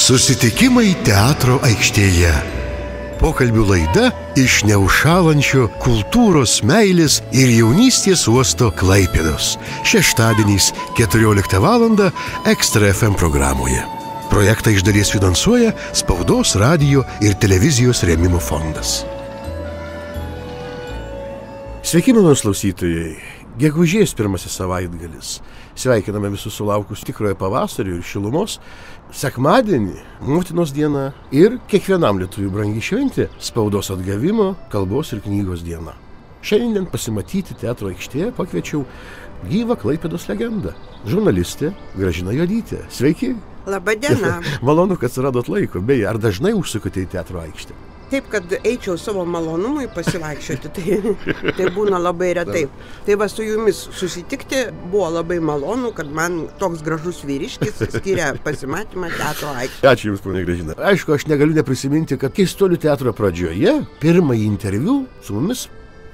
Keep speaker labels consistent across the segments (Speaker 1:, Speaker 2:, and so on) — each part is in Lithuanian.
Speaker 1: Susitikimai teatro aikštėje. Pokalbių laida iš neužšąlančio kultūros, meilės ir jaunystės uosto Klaipėdos. Šeštadieniais 14 val. Ekstra FM programoje. Projektą iš dalies finansuoja Spaudos, radijo ir televizijos rėmimo fondas. Sveiki, malonūs klausytojai. Gegužės pirmasis savaitgalis. Sveikiname visus sulaukus tikrojo pavasario ir šilumos. Sekmadienį, motinos diena ir kiekvienam lietuviui brangi šventė – Spaudos atgavimo, kalbos ir knygos diena. Šiandien pasimatyti teatro aikštėje pakviečiau gyvą Klaipėdos legendą – žurnalistė Gražina Juodytė. Sveiki!
Speaker 2: Labą dieną!
Speaker 1: Malonu, kad suradot laiko. Beje, ar dažnai užsukate į teatro aikštę?
Speaker 2: Taip, kad eičiau savo malonumui pasivaikščioti, tai būna labai retai. Tai va su jumis susitikti buvo labai malonu, kad man toks gražus vyriškis skiria pasimatymą teatro aikštėje.
Speaker 1: Ačiū Jums, ponia Gražina. Aišku, aš negaliu neprisiminti, kad Keistuolių teatro pradžioje pirmąjį interviu su mumis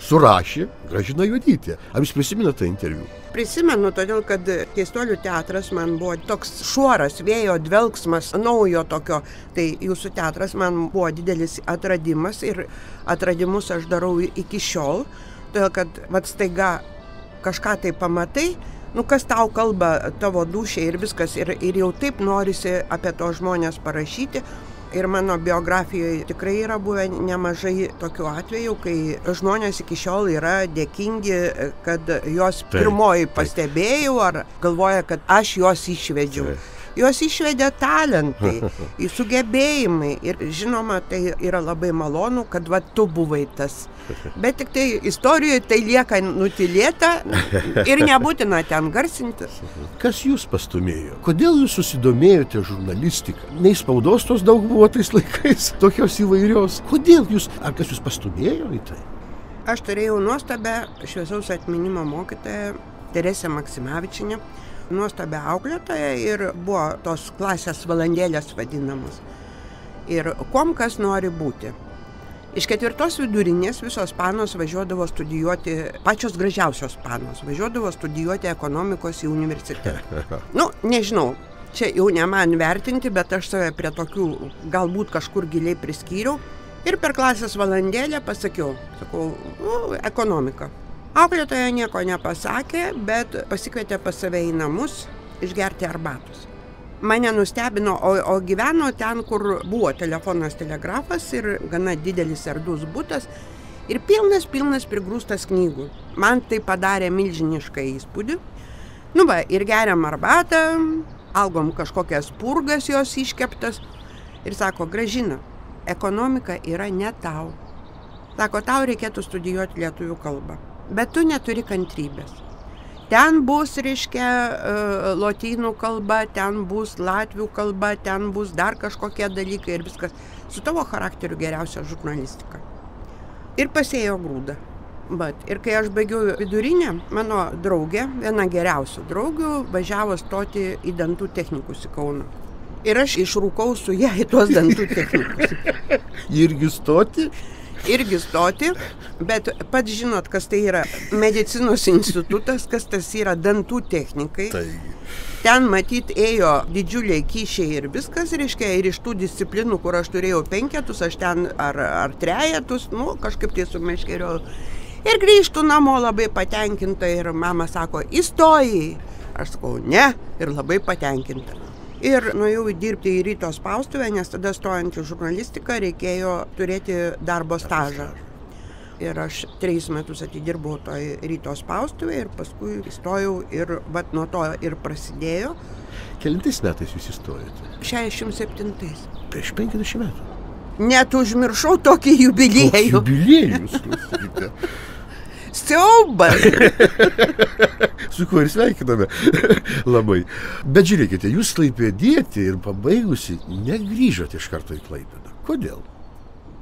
Speaker 1: surašė Gražina Juodytė. Ar Jūs prisimenate tą interviu?
Speaker 2: Prisimenu, todėl kad Keistuolių teatras man buvo toks šuoras, vėjo dvelksmas, naujo tokio. Tai jūsų teatras man buvo didelis atradimas ir atradimus aš darau iki šiol. Todėl kad staiga kažką tai pamatai, kas tau kalba tavo dūšiai ir viskas. Ir jau taip norisi apie to žmonės parašyti. Ir mano biografijoje tikrai yra buvę nemažai tokių atvejų, kai žmonės iki šiol yra dėkingi, kad jos pirmoji pastebėjau ar galvoja, kad aš juos išvedžiau. Jos išvedė talentai, sugebėjimai ir žinoma, tai yra labai malonu, kad tu buvai tas. Bet tik tai istorijoje tai lieka nutylėta ir nebūtina ten garsintis.
Speaker 1: Kas Jūs pastumėjo? Kodėl Jūs susidomėjote žurnalistiką? Nei spaudos tos daug buvo tais laikais, tokios įvairios. Kodėl Jūs, ar kas Jūs pastumėjo į tai?
Speaker 2: Aš turėjau nuostabę šviesaus atminimo mokytoją Teresę Maksimavičienę. Nuostabę auklėtoją ir buvo tos klasės valandėlės vadinamos. Ir kuom kas nori būti. Iš 4 vidurinės visos panos važiuodavo studijuoti, pačios gražiausios panos, važiuodavo studijuoti ekonomikos į universitetą. Nežinau, čia jau ne man vertinti, bet aš save prie tokių galbūt kažkur giliai priskyriau. Ir per klasės valandėlę sakau, ekonomika. Auklėtoja nieko nepasakė, bet pasikvietė pas save į namus išgerti arbatos. Mane nustebino, o gyveno ten, kur buvo telefonas, telegrafas ir gana didelis erdvus butas ir pilnas prigrūstas knygų. Man tai padarė milžinišką įspūdį. Ir geriam arbatą, algom kažkokias purgas jos iškeptas ir sako, Gražina, ekonomika yra ne tau. Sako, tau reikėtų studijuoti lietuvių kalbą. Bet tu neturi kantrybės. Ten bus, lotynų kalba, ten bus latvių kalba, ten bus dar kažkokie dalykai ir viskas. Su tavo charakteriu geriausia žurnalistika. Ir pasėjo grūdą. Ir kai aš baigiau vidurinę, mano draugė, viena geriausių draugių, važiavo stoti į dantų technikus į Kauną. Ir aš išrūkau su ją į tuos dantų technikus. Irgi stoti, bet pats žinot, kas tai yra medicinos institutas, kas tas yra dantų technikai. Ten matyt ėjo didžiuliai kyšiai ir viskas, ir iš tų disciplinų, kur aš turėjau 5, aš ten ar 3, kažkaip tai sumeškeriau. Ir grįžtu namo labai patenkinta ir mama sako, įstojai. Aš sakau, ne, ir labai patenkinta. Ir nuėjau dirbti į ryto spaustuvę, nes tada stojant į žurnalistiką reikėjo turėti darbo stažą. Ir aš 3 metus atidirbau toj ryto spaustuvę ir paskui įstojau ir nuo to ir prasidėjo.
Speaker 1: Kelintais metais Jūs įstojote?
Speaker 2: 67.
Speaker 1: Prieš 50 metų.
Speaker 2: Net užmiršau tokį jubiliejų.
Speaker 1: Jubiliejus?
Speaker 2: Siaubas!
Speaker 1: Su kuo ir sveikiname labai. Bet žiūrėkite, Jūs klaipėdietė ir pabaigusi negrįžote iš karto į Klaipėdą. Kodėl?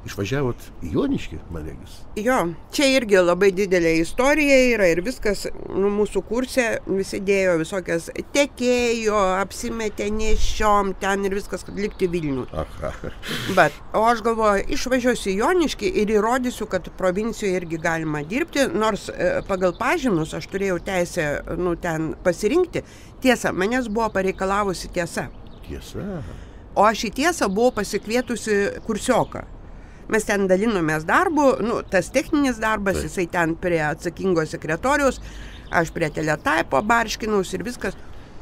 Speaker 1: Išvažiavot į Joniškį, man regis?
Speaker 2: Jo, čia irgi labai didelė istorija yra ir viskas, mūsų kurse visi dėjo visokias tekėjo, apsimetė nešiom ten ir viskas, kad likti Vilnių. O aš galvoju, išvažiuosiu į Joniškį ir įrodysiu, kad provincijoje irgi galima dirbti, nors pagal pažymus aš turėjau teisę ten pasirinkti. Tiesa, manęs buvo pareikalavusi tiesa.
Speaker 1: Tiesa.
Speaker 2: O aš į tiesą buvau pasikvietusi kursioką. Mes ten dalinomės darbu, tas techninis darbas, jisai ten prie atsakingo sekretoriaus, aš prie teletaipo barškinaus ir viskas.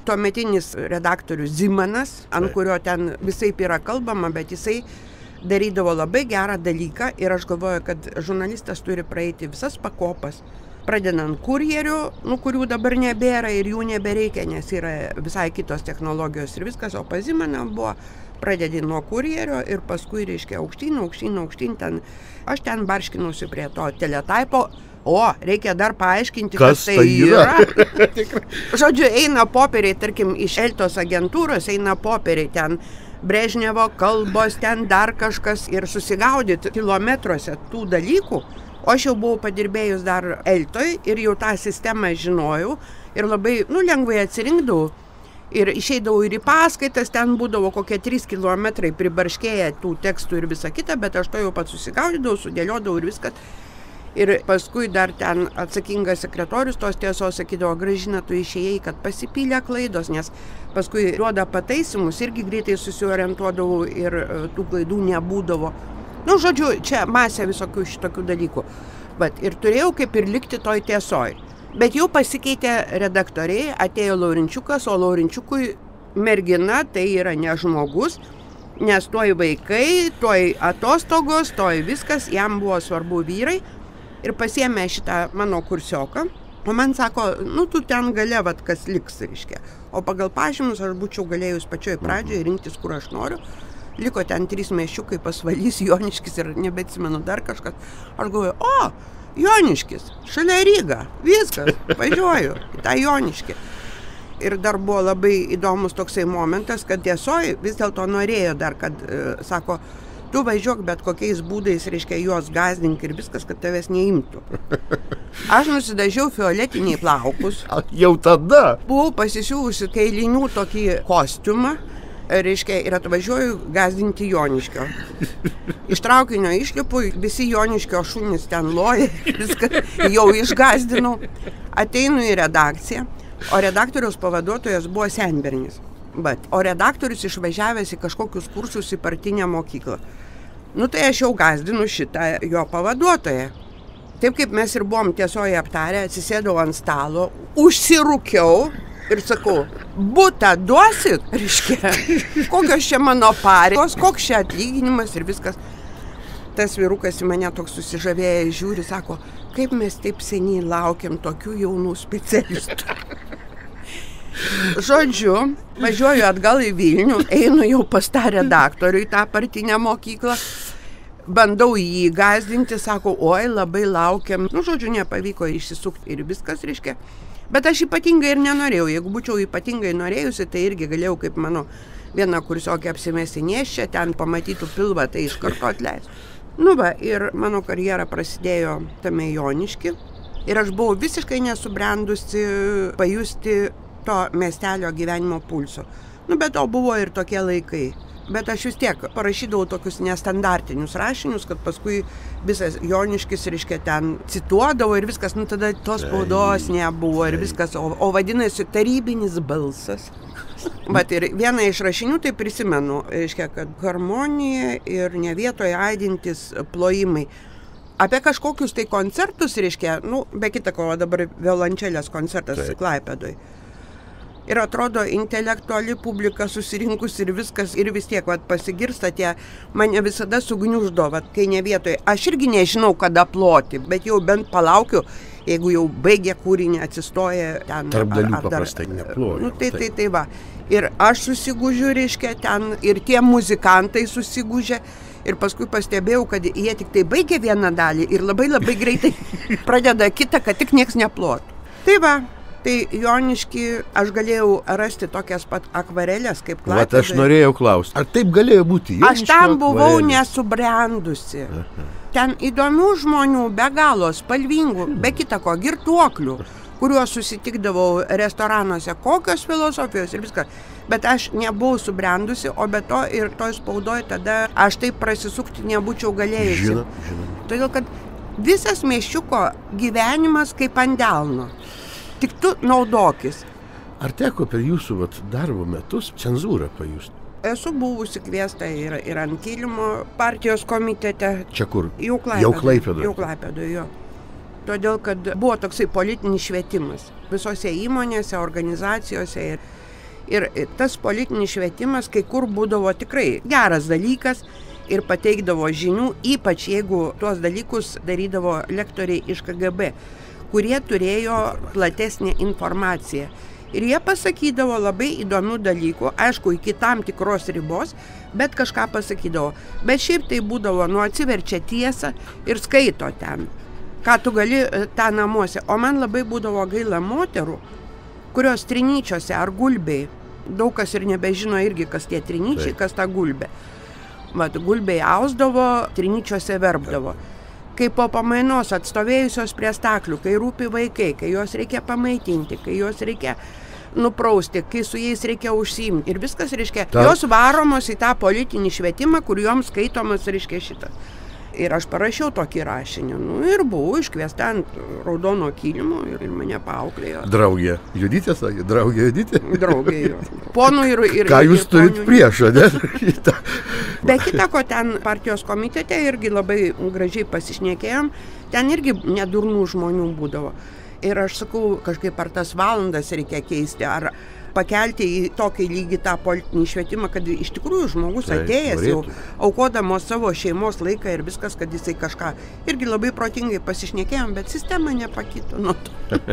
Speaker 2: Tuometinis redaktorius Zimanas, ant kurio ten visaip yra kalbama, bet jisai darydavo labai gerą dalyką ir aš galvoju, kad žurnalistas turi praeiti visas pakopas, pradedant kurjerių, kurių dabar nebėra ir jų nebereikia, nes yra visai kitos technologijos ir viskas, o pas Zimaną buvo pradedi nuo kurjerio ir paskui, reiškia, aukštyn, ten. Aš ten barškinusi prie to teletaipo, reikia dar paaiškinti, kas tai yra. Žodžiu, eina popieriai, tarkim, iš Eltos agentūros, eina popieriai ten, Brežnevo kalbos, ten dar kažkas ir susigaudyti kilometruose tų dalykų. O aš jau buvau padirbėjus dar Eltoj ir jau tą sistemą žinojau ir labai, lengvai atsirinkdavau. Ir išeidavau ir į paskaitas, ten būdavo kokie 3 kilometrai pribarškėję tų tekstų ir visa kita, bet aš to jau pats susigaudydavau, sudėliodavau ir viskas. Ir paskui dar ten atsakingas sekretorius tos tiesos sakydavo, Gražina, tu išėjai, kad pasipylė klaidos, nes paskui duoda pataisymus, irgi greitai susiorientuodavau ir tų klaidų nebūdavo. Žodžiu, čia masė visokių šitokių dalykų. Ir turėjau kaip ir likti toj tiesoj. Bet jau pasikeitė redaktoriai, atėjo Laurinčiukas, o Laurinčiukui mergina tai yra ne žmogus, nes toj vaikai, toj atostogos, toj viskas, jam buvo svarbu vyrai. Ir pasiėmė šitą mano kursioką, o man sako, tu ten gale, kas liks, reiškia. O pagal pažymus aš būčiau galėjus pačioj pradžioje rinktis, kur aš noriu. Liko ten 3 meščiukai, Pasvalys, Joniškis ir nebeatsimenu dar kažkas. Aš galvoju, Joniškis, šalia Ryga, viskas, važiuoju į tą Joniškį. Ir dar buvo labai įdomus toksai momentas, kad tiesoj vis dėlto norėjo dar, kad, sako, tu važiuok bet kokiais būdais, reiškia, juos gazdink ir viskas, kad tavęs neimtų. Aš nusidažiau fioletiniai plaukus.
Speaker 1: Jau tada?
Speaker 2: Buvau pasisiūvusi kailinių tokį kostiumą, reiškia, ir atvažiuoju gazdinti Joniškio. Iš traukinio išlipu, visi Joniškio šunys ten loja, viską jau išgazdinau. Ateinu į redakciją, o redaktoriaus pavaduotojas buvo Senbernis. O redaktorius išvažiavęs į kažkokius kursus į partinę mokyklą. Tai aš jau gazdinu šitą jo pavaduotoją. Taip kaip mes ir buvom tiesoje aptarę, atsisėdau ant stalo, užsirūkiau ir sakau, butą duosit, reiškia, kokios čia mano pareigos, koks čia atlyginimas ir viskas. Tas vyrukas į mane toks susižavėjęs žiūri, sako, kaip mes taip seniai laukiam tokių jaunų specialistų. Žodžiu, važiuoju atgal į Vilnių, einu jau pas tą redaktorių į tą partinę mokyklą, bandau jį gazdinti, sako, labai laukiam. Žodžiu, nepavyko išsisukti ir viskas, reiškia. Bet aš ypatingai ir nenorėjau. Jeigu būčiau ypatingai norėjusi, tai irgi galėjau kaip mano viena kursiokė apsimesti nėščią, ten pamatytų pilvą, tai iš karto atleis. Ir mano karjera prasidėjo tame Jonišky. Ir aš buvau visiškai nesubrendusi pajusti to miestelio gyvenimo pulso. Bet to buvo ir tokie laikai. Bet aš vis tiek parašydavau tokius nestandartinius rašinius, kad paskui visas Joniškis, reiškia, ten cituodavo ir viskas, tada tos spaudos nebuvo ir viskas, o vadinasi tarybinis balsas. Ir vieną iš rašinių tai prisimenu, reiškia, kad harmonija ir ne vietoje aidintis plojimai. Apie kažkokius tai koncertus, reiškia, be kita ko, dabar violončelės koncertas Klaipėdoj. Ir atrodo intelektuali publika susirinkus ir viskas, ir vis tiek pasigirsta tie, mane visada sugniuždo, kai ne vietoje. Aš irgi nežinau, kada ploti, bet jau bent palaukiu, jeigu jau baigė kūrinį, atsistoja ten.
Speaker 1: Tarp dalių paprastai neploju.
Speaker 2: Tai va. Ir aš susigūžiu, reiškia, ten, ir tie muzikantai susigūžė. Ir paskui pastebėjau, kad jie tik tai baigė vieną dalį ir labai greitai pradeda kitą, kad tik nieks neplotų. Tai va. Tai Jonišky aš galėjau rasti tokias pat akvarelės kaip Klaipėdoje.
Speaker 1: Aš norėjau klausti, ar taip galėjo būti Joniškio
Speaker 2: akvarelės? Aš ten buvau nesubrendusi. Ten įdomių žmonių, be galo spalvingų, be kitako girtuoklių, kuriuos susitikdavau restoranuose, kokios filosofijos ir viskas. Bet aš nebuvau subrendusi, o be to ir toj spaudoj tada aš taip prasisukti nebūčiau galėjusi.
Speaker 1: Žinau.
Speaker 2: Todėl, kad visas miesčiuko gyvenimas kaip ant delno. Tik tu naudokis.
Speaker 1: Ar teko per jūsų darbo metus cenzūrą pajusti?
Speaker 2: Esu buvusi kviesta ir ant kilimo partijos komitete.
Speaker 1: Čia kur?
Speaker 2: Jau Klaipėdoje, jo. Todėl, kad buvo toksai politinis švietimas visose įmonėse, organizacijose ir tas politinis švietimas kai kur būdavo tikrai geras dalykas ir pateikdavo žinių, ypač jeigu tuos dalykus darydavo lektoriai iš KGB, kurie turėjo platesnę informaciją. Ir jie pasakydavo labai įdomių dalykų, aišku, iki tam tikros ribos, bet kažką pasakydavo. Bet šiaip tai būdavo, atsiverčia tiesą ir skaito ten, ką tu gali tą namuose. O man labai būdavo gaila moterų, kurios trinyčiuose ar gulbei, daug kas ir nebežino irgi, kas tie trinyčiai, kas ta gulbė. Vat, gulbei ausdavo, trinyčiuose verpdavo. Kai po pamainos atstovėjusios prie staklių, kai rūpi vaikai, kai juos reikia pamaitinti, kai juos reikia nuprausti, kai su jais reikia užsiimti. Ir viskas, reiškia, jos varomos į tą politinį švietimą, kur joms skaitomas, reiškia, šitas. Ir aš parašiau tokį rašinį. Ir buvau iškviesta ant raudono kilimo ir mane paauklėjo.
Speaker 1: Draugė Juditė, sakė, draugė Juditė.
Speaker 2: Draugė, jo. Ponų ir
Speaker 1: ką jūs turit priešą, ne?
Speaker 2: Be kita ko, ten partijos komitete irgi labai gražiai pasišnekėjom. Ten irgi nedurnų žmonių būdavo. Ir aš sakau, kažkaip ar tas valandas reikia keisti, ar pakelti į tokį lygį tą politinį švietimą, kad iš tikrųjų žmogus atėjęs jau aukodamos savo šeimos laiką ir viskas, kad jisai kažką irgi labai protingai pasišnekėjom, bet sistema nepakito nuo to.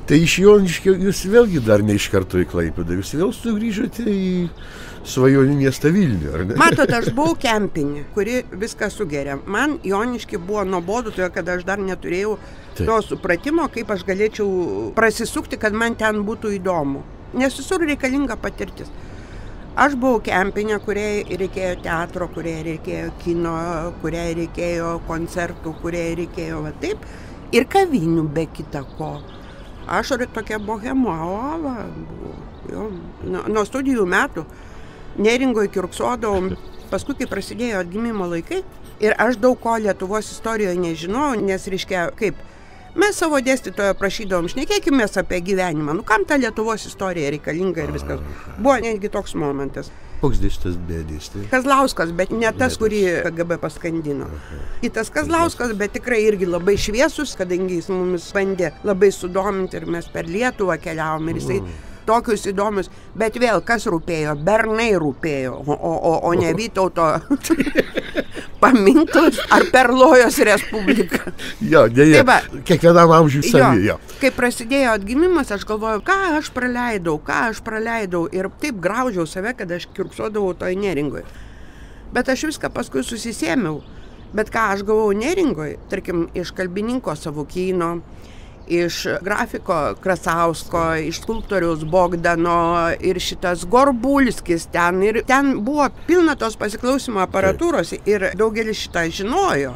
Speaker 1: Tai iš Joniškio jūs vėlgi dar ne iš karto į Klaipėdą, jūs vėl sugrįžote į svajonių miestą Vilnių, ar ne?
Speaker 2: Matot, aš buvau kempinė, kuri viską sugeria. Man Joniški buvo nuobodu, todėl kad aš dar neturėjau to supratimo, kaip aš galėčiau prasisukti, kad man ten būtų įdomu. Nes visur reikalinga patirtis. Aš buvau kempinė, kuriai reikėjo teatro, kuriai reikėjo kino, kuriai reikėjo koncertų, kuriai reikėjo va taip. Ir kavinių be kita ko. Aš tokia bohema buvau. Jo, nuo studijų metų Neringoje kiurksuodavom, paskui kai prasidėjo atgimimo laikai ir aš daug ko Lietuvos istorijoje nežinojau, nes reiškia kaip, mes savo dėstytojo prašydavom, šnekėkimės apie gyvenimą, kam ta Lietuvos istorija reikalinga ir viskas. Buvo netgi toks momentas.
Speaker 1: Koks dėstytas be dėstytojo?
Speaker 2: Kazlauskas, bet ne tas, kurį KGB paskandino. Kitas Kazlauskas, bet tikrai irgi labai šviesus, kadangi jis mumis bandė labai sudominti ir mes per Lietuvą keliavom ir jisai tokius įdomius, bet vėl kas rūpėjo? Bernai rūpėjo, o ne Vytauto paminklas ar Perlojos Respublika.
Speaker 1: Jo, dėja, kiekvienam amžiui savi, jo.
Speaker 2: Kai prasidėjo atgimimas, aš galvojau, ką aš praleidau ir taip graužiau save, kad aš kiurksuodavau toj Neringoje. Bet aš viską paskui susisėmiau. Bet ką aš gavau Neringoje, tarkim, iš kalbininko Savukyno, iš grafiko Krasausko, iš skulptoriaus Bogdano ir šitas Gorbulskis ten. Ir ten buvo pilna tos pasiklausimo aparatūros ir daugelis šitą žinojo.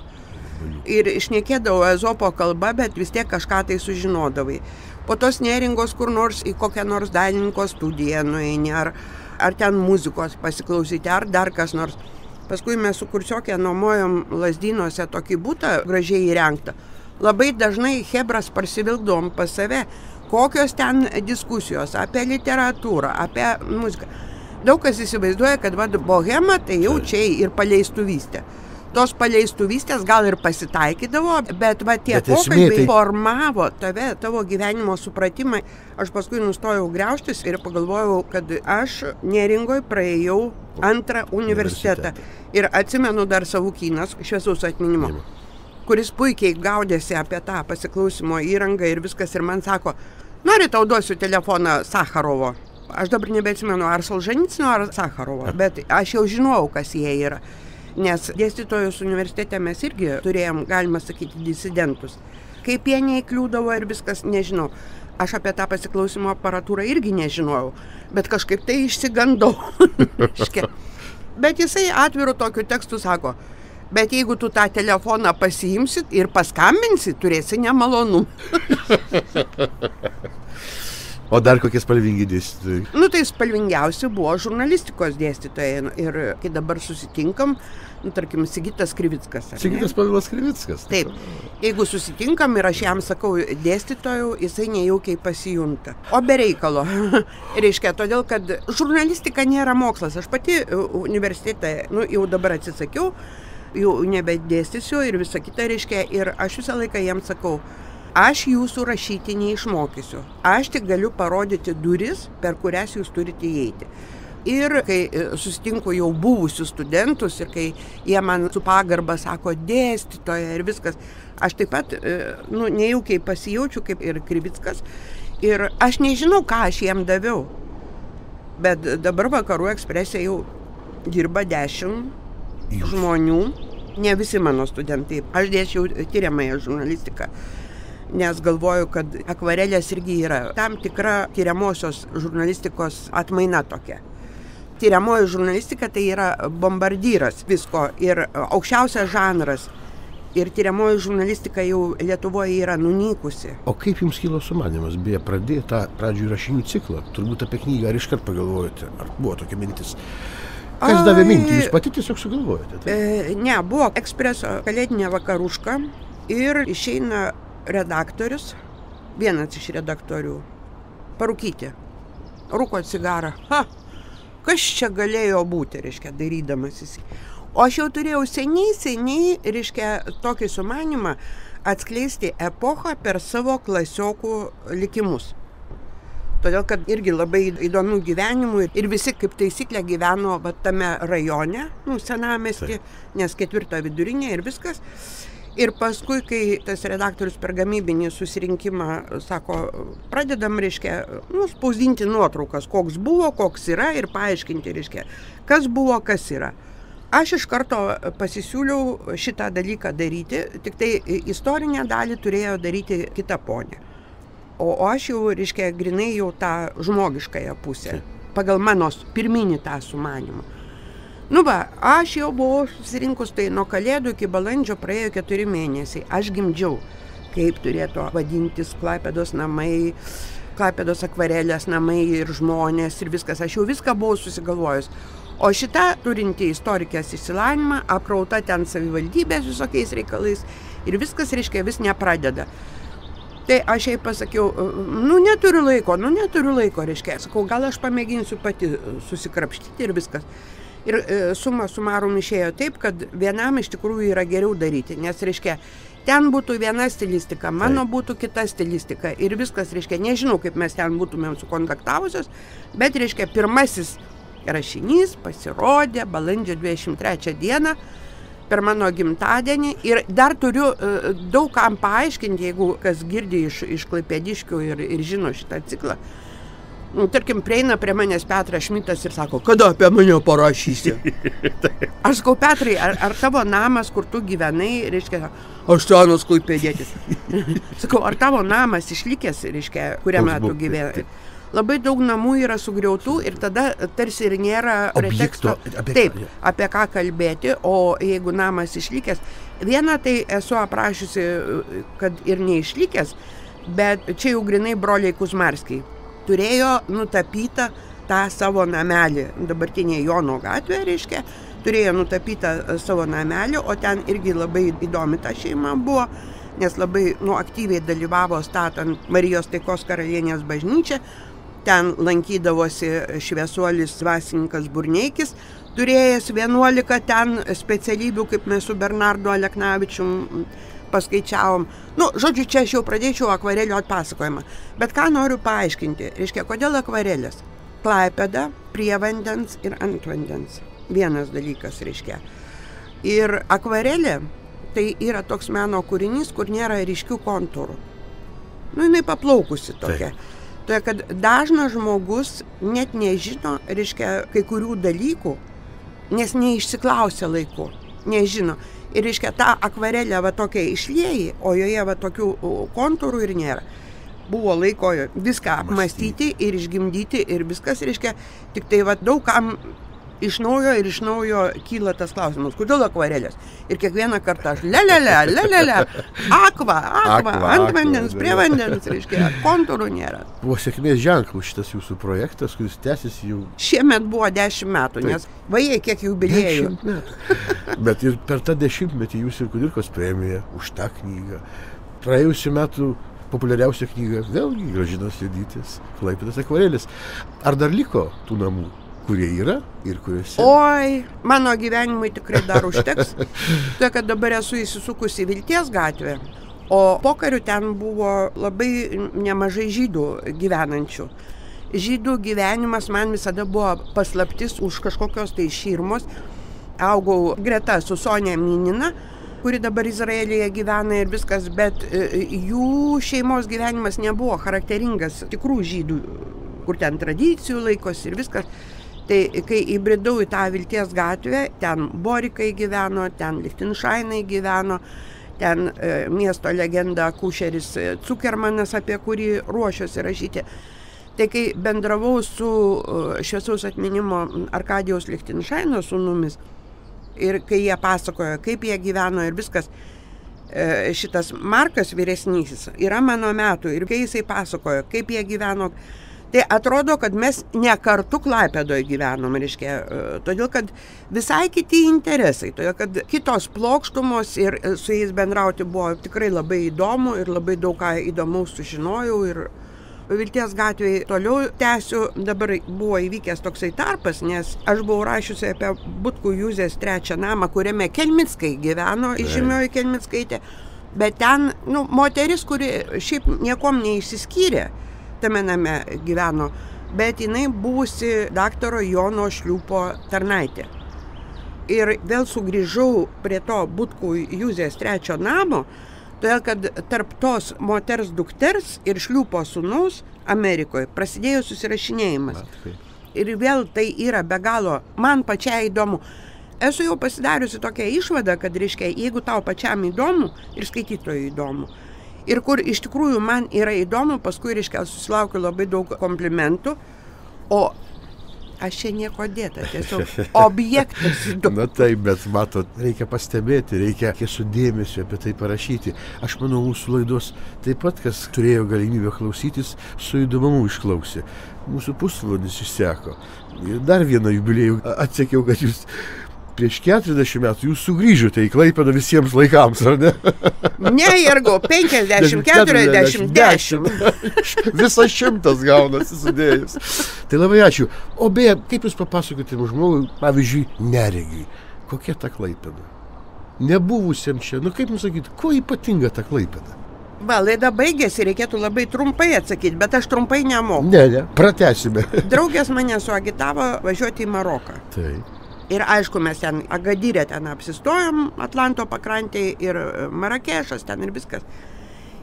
Speaker 2: Ir šnekėdavo Ezopo kalba, bet vis tiek kažką tai sužinodavai. Po tos Neringos kur nors į kokią nors dailininko studiją nueini, ar ten muzikos pasiklausyti, ar dar kas nors. Paskui mes su kursiokė nuomojom Lazdynuose tokį butą gražiai įrengtą. Labai dažnai hebras parsivilkdavom pas save, kokios ten diskusijos apie literatūrą, apie muziką. Daug kas įsivaizduoja, kad bohema tai jau čia ir paleistuvystė. Tos paleistuvystės gal ir pasitaikydavo, bet tie pokalbiai formavo tavo gyvenimo supratimą. Aš paskui nustojau griaužtis ir pagalvojau, kad aš Neringoje praėjau antrą universitetą. Ir atsimenu dar Savukynas, šviesaus atminimo, kuris puikiai gaudėsi apie tą pasiklausimo įrangą ir viskas ir man sako, nori tau duosiu telefoną Sacharovo. Aš dabar nebeatsimenu, ar Solženicyno, ar Sacharovo, bet aš jau žinojau, kas jie yra. Nes dėstytojus universitete mes irgi turėjom, galima sakyti, disidentus. Kaip jie neįkliūdavo ir viskas, nežinau. Aš apie tą pasiklausimo aparatūrą irgi nežinojau, bet kažkaip tai išsigandau. Bet jisai atviru tokiu tekstu sako, bet jeigu tu tą telefoną pasiimsi ir paskambinsi, turėsi nemalonų.
Speaker 1: O dar kokie spalvingi dėstytojai?
Speaker 2: Nu, tai spalvingiausi buvo žurnalistikos dėstytojai. Ir kai dabar susitinkam, tarkim, Sigitas Krivickas.
Speaker 1: Sigitas Pavilas Krivickas.
Speaker 2: Taip. Jeigu susitinkam ir aš jam sakau dėstytojų, jisai nejaukiai pasijunta. O be reikalo. Reiškia, todėl, kad žurnalistika nėra mokslas. Aš pati universitete, jau dabar atsisakiau, jau nebedėstysiu ir visa kita, reiškia, ir aš visą laiką jam sakau, aš jūsų rašyti neišmokysiu. Aš tik galiu parodyti duris, per kurias jūs turite įeiti. Ir kai susitinku jau buvusius studentus ir kai jie man su pagarba sako dėstytoja ir viskas, aš taip pat nejaukiai pasijaučiu kaip ir Krivickas. Ir aš nežinau, ką aš jam daviau. Bet dabar Vakarų Eksprese jau dirba 10 žmonių, ne visi mano studentai. Aš dėsčiau tiriamąją žurnalistiką. Nes galvoju, kad akvarelės irgi yra tam tikra tiriamosios žurnalistikos atmaina tokia. Tiriamoji žurnalistika tai yra bombardyras visko ir aukščiausias žanras. Ir tiriamoji žurnalistika jau Lietuvoje yra nunykusi.
Speaker 1: O kaip jums kilo sumanymas, beje, pradėti tą pradžių rašinių ciklą? Turbūt apie knygą ar iškart pagalvojate? Ar buvo tokia mintis? Kas davė mintį? Jūs pati tiesiog sugalvojate?
Speaker 2: Ne, buvo Ekspreso kalėdinė vakaruška ir išeina redaktorius, vienas iš redaktorių, parūkyti, rūko cigarą. Kas čia galėjo būti, reiškia, darydamasis. O aš jau turėjau seniai, reiškia, tokį sumanymą atskleisti epochą per savo klasiokų likimus. Todėl, kad irgi labai įdomių gyvenimų ir visi kaip taisyklė gyveno tame rajone, senamiesty, nes 4 vidurinė ir viskas. Ir paskui, kai tas redaktorius per gamybinį susirinkimą sako, pradedam, reiškia, spausdinti nuotraukas, koks buvo, koks yra ir paaiškinti, reiškia, kas buvo, kas yra. Aš iš karto pasisiūliau šitą dalyką daryti, tik tai istorinę dalį turėjo daryti kita ponė. O aš jau, reiškia, grinai jau tą žmogiškąją pusę, pagal mano pirminį tą sumanymą. Aš jau buvau susirinkus, tai nuo Kalėdų iki balandžio praėjo 4 mėnesiai. Aš gimdžiau, kaip turėtų vadintis Klaipėdos namai, Klaipėdos akvarelės namai ir žmonės ir viskas. Aš jau viską buvau susigalvojus. O šita turinti istorikės išsilavinimą, aprauta ten savivaldybės visokiais reikalais ir viskas, reiškia, vis nepradeda. Tai aš jai pasakiau, neturiu laiko, reiškia. Sakau, gal aš pamėginsiu pati susikrapštyti ir viskas. Ir suma sumarum išėjo taip, kad vienam iš tikrųjų yra geriau daryti, nes, reiškia, ten būtų viena stilistika, mano būtų kita stilistika ir viskas, reiškia, nežinau, kaip mes ten būtumėm sukontaktavusios, bet, reiškia, pirmasis rašinys pasirodė balandžio 23 dieną per mano gimtadienį ir dar turiu daug kam paaiškinti, jeigu kas girdi iš klaipėdiškių ir žino šitą ciklą. Tarkim, prieina prie manęs Petras Šmitas ir sako, kada apie mane parašysi? Aš sakau, Petrai, ar tavo namas, kur tu gyvenai, reiškia, aš senas klaipėdietis. Sakau, ar tavo namas išlikęs, reiškia, kuriame tu gyvenai? Labai daug namų yra sugriautų ir tada tarsi ir nėra preteksto, taip, apie ką kalbėti, o jeigu namas išlikęs, vieną tai esu aprašiusi, kad ir neišlikęs, bet čia jau grinai broliai Kuzmarskiai turėjo nutapytą tą savo namelį, dabartinė Jono gatvė, reiškia, turėjo nutapytą savo namelį, o ten irgi labai įdomi ta šeima buvo, nes labai aktyviai dalyvavo statant Marijos Taikos karalienės bažnyčią, ten lankydavosi šviesuolis dvasininkas Burneikis, turėjęs 11 ten specialybių, kaip mes su Bernardu Aleknavičium paskaičiavom. Žodžiu, čia aš jau pradėčiau akvarelio atpasakojimą. Bet ką noriu paaiškinti, reiškia, kodėl akvarelės? Klaipėda, prie vandens ir ant vandens. Vienas dalykas, reiškia. Ir akvarelė tai yra toks meno kūrinys, kur nėra ryškių kontūrų. Jinai paplaukusi tokia. Tai, kad dažnas žmogus net nežino, reiškia, kai kurių dalykų, nes neišsiklausia laiku, nežino. Ir, reiškia, tą akvarelę tokia išlieji, o joje tokių kontūrų ir nėra. Buvo laiko viską apmastyti ir išgimdyti ir viskas, reiškia, tik tai daug kam iš naujo kyla tas klausimas, kodėl akvarelės? Ir kiekvieną kartą aš lelelė, akva, ant vandens, prie vandens, reiškia, kontūrų nėra.
Speaker 1: Buvo sėkmės ženklus šitas jūsų projektas, kuris tęsiasi jau...
Speaker 2: Šiemet buvo 10 metų, nes vajai kiek jubiliejų.
Speaker 1: 10 metų. Bet ir per tą 10-metį jūs ir Kudirkos premija už tą knygą. Praėjusiu metu populiariausia knyga, vėlgi Gražinos Juodytės, Klaipėdos akvarelės. Ar dar liko tų namų, kurie yra ir kuriuose?
Speaker 2: Oi, mano gyvenimui tikrai dar užteks. Tai, kad dabar esu įsisukusi į Vilties gatvę, o pokariu ten buvo labai nemažai žydų gyvenančių. Žydų gyvenimas man visada buvo paslaptis už kažkokios tai širmos. Augau greta su Sonja Minina, kuri dabar Izraelyje gyvena ir viskas, bet jų šeimos gyvenimas nebuvo charakteringas tikrų žydų, kur ten tradicijų laikosi ir viskas. Tai kai įbridau į tą Vilties gatvę, ten Borikai gyveno, ten Lichtensteinai gyveno, ten miesto legenda Kušeris Cukermanas, apie kurį ruošiuosi rašyti. Tai kai bendravau su šviesaus atminimo Arkadijaus Lichtensteino sūnumis ir kai jie pasakojo, kaip jie gyveno ir viskas, šitas Markas vyresnysis yra mano metų ir kai jisai pasakojo, kaip jie gyveno, tai atrodo, kad mes ne kartu Klaipėdoje gyvenom, reiškia, todėl kad visai kiti interesai, todėl kad kitos plokštumos ir su jais bendrauti buvo tikrai labai įdomu ir labai daug ką įdomaus sužinojau ir Vilties gatvėje toliau tęsiu. Dabar buvo įvykęs toksai tarpas, nes aš buvau rašiusi apie Butkų Juzės 3 namą, kuriame Kelmickai gyveno, žymioji Kelmickaitė, bet ten, moteris, kuri šiaip niekom neišsiskyrė, tame name gyveno, bet jinai buvusi daktaro Jono Šliūpo tarnaitė. Ir vėl sugrįžau prie to Butkų Juzės 3 namo, todėl kad tarp tos moters dukters ir Šliūpo sūnaus Amerikoje prasidėjo susirašinėjimas. Ir vėl tai yra be galo man pačiai įdomu. Esu jau pasidariusi tokią išvadą, kad reiškia, jeigu tau pačiam įdomu ir skaitytojui įdomu, ir kur iš tikrųjų man yra įdomu, paskui, reiškia, susilaukiu labai daug komplimentų, o aš čia nieko dėta, tiesiog objektas įdomu.
Speaker 1: Na taip, bet matot, reikia pastebėti, reikia su dėmesiu apie tai parašyti. Aš manau, mūsų laidos taip pat, kas turėjo galimybę klausytis, su įdomumu išklausė. Mūsų pusvalandis išseko. Ir dar vieną jubiliejų atsekiau, kad jūs prieš 40 metų jūs sugrįžote į Klaipėdą visiems laikams, ar ne?
Speaker 2: Ne, Jergo, 50, 40, 10.
Speaker 1: Visas 100 gaunasi sudėjus. Tai labai ačiū. O beje, kaip jūs papasakoti žmogui, pavyzdžiui, neregiui, kokia ta Klaipėda? Nebuvusiam čia, kaip jums sakyti, kuo ypatinga ta Klaipėda?
Speaker 2: Va, laida baigėsi, reikėtų labai trumpai atsakyti, bet aš trumpai nemoku.
Speaker 1: Ne, pratęsime.
Speaker 2: Draugės mane suagitavo važiuoti į Maroką.
Speaker 1: Taip.
Speaker 2: Ir aišku, mes ten Agadyrė ten apsistojom, Atlanto pakrantėje ir Marakešas ten ir viskas.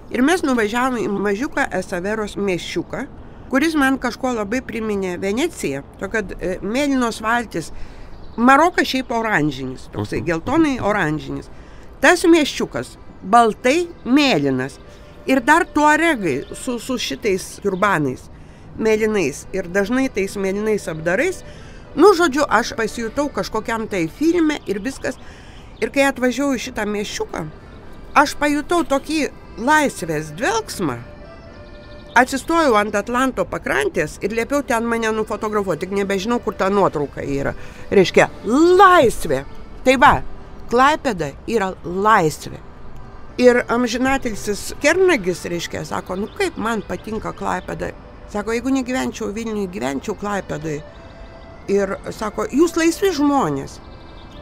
Speaker 2: Ir mes nuvažiavom į mažiuką Esaveros miesčiuką, kuris man kažko labai priminė Veneciją, to kad mėlynos valtis, Marokas šiaip oranžinis, toksai geltonai oranžinis. Tas miesčiukas baltai mėlynas ir dar tuaregai su šitais turbanais mėlynais ir dažnai tais mėlynais apdarais. Žodžiu, aš pasijutau kažkokiam tai filme ir viskas. Ir kai atvažiavau į šitą miesčiuką, aš pajutau tokį laisvės dvelksmą. Atsistojau ant Atlanto pakrantės ir liepiau ten mane nufotografuoti, tik nebežinau, kur ta nuotrauka yra. Reiškia, laisvė. Tai va, Klaipėda yra laisvė. Ir amžinatilsis Kernagis, reiškia, sako, kaip man patinka Klaipėda. Sako, jeigu negyvenčiau Vilniuje, gyvenčiau Klaipėdai. Ir sako, jūs laisvi žmonės.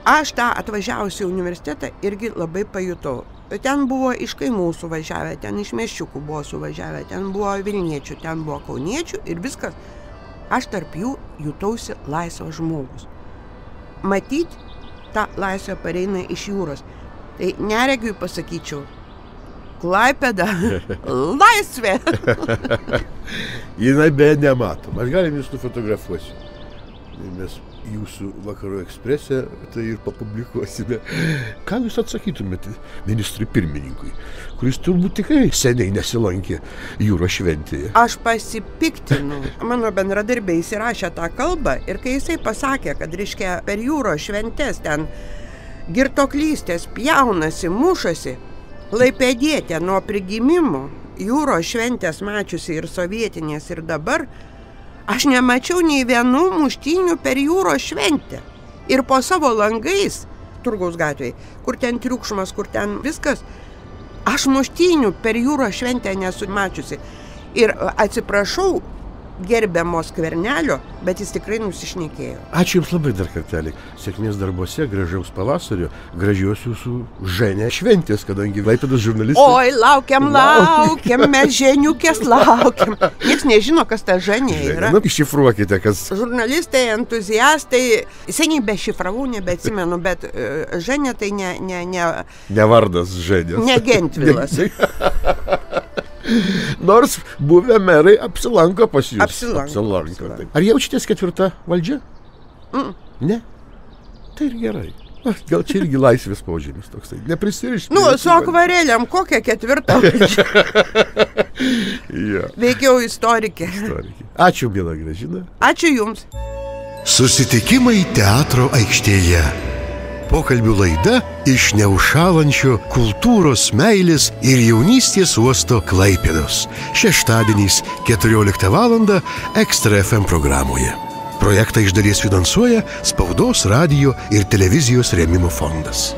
Speaker 2: Aš tą atvažiavusi į universitetą irgi labai pajutau. Ten buvo iš kaimų suvažiavę, ten iš miesčiukų buvo suvažiavę, ten buvo Vilniečių, ten buvo Kauniečių ir viskas. Aš tarp jų jutausi laisvas žmogus. Matyt, ta laisvė pareina iš jūros. Tai neregiui pasakyčiau, Klaipėda, laisvė.
Speaker 1: Jinai beje nematom. Aš galim jūs nufotografuosiu. Mes jūsų Vakarų Eksprese, tai ir papublikuosime. Ką jūs atsakytumėte ministrui pirmininkui, kuris turbūt tikrai seniai nesilankė jūros šventėje?
Speaker 2: Aš pasipiktinu. Mano bendradarbiai įsirašė tą kalbą ir kai jisai pasakė, kad reiškia per jūros šventės ten girtoklystės pjaunasi, mušasi, Klaipėdietė nuo prigimimo jūros šventės mačiusi ir sovietinės ir dabar, aš nemačiau nei vienų muštynių per jūros šventę. Ir po savo langais, Turgaus gatvėje, kur ten triukšmas, kur ten viskas, aš muštynių per jūros šventę nesu mačiusi. Ir atsiprašau gerbiamo Skvernelio, bet jis tikrai nusišnekėjo.
Speaker 1: Ačiū Jums labai dar kartelį. Sėkmės darbuose, gražaus pavasario, gražios jūsų Žene šventės, kadangi Klaipėdos žurnalistai...
Speaker 2: Oi, laukiam, mes ženiukės laukiam. Niekas nežino, kas ta Ženė yra.
Speaker 1: Na, iššifruokite, kas...
Speaker 2: Žurnalistai, entuziastai, seniai be šifravų, nebeatsimenu, bet Ženė tai
Speaker 1: Ne vardas Ženės.
Speaker 2: Ne Gentvilas.
Speaker 1: Nors buvę merai apsilanko pas jūs.
Speaker 2: Apsilanko.
Speaker 1: Ar jaučiatės ketvirta valdžia? Ne? Tai ir gerai. Gal čia irgi laisvės požymis toksai. Neprisirišti.
Speaker 2: Su akvareliam, kokią ketvirtą valdžią? Veikiau istorikė.
Speaker 1: Ačiū, miela Gražina.
Speaker 2: Ačiū Jums.
Speaker 1: Susitikimai teatro aikštėje. Pokalbių laida iš neužšąlančio kultūros, meilės ir jaunystės uosto Klaipėdos. Šeštadieniais 14 val. Ekstra FM programoje. Projektą iš dalies finansuoja Spaudos, radijo ir televizijos rėmimo fondas.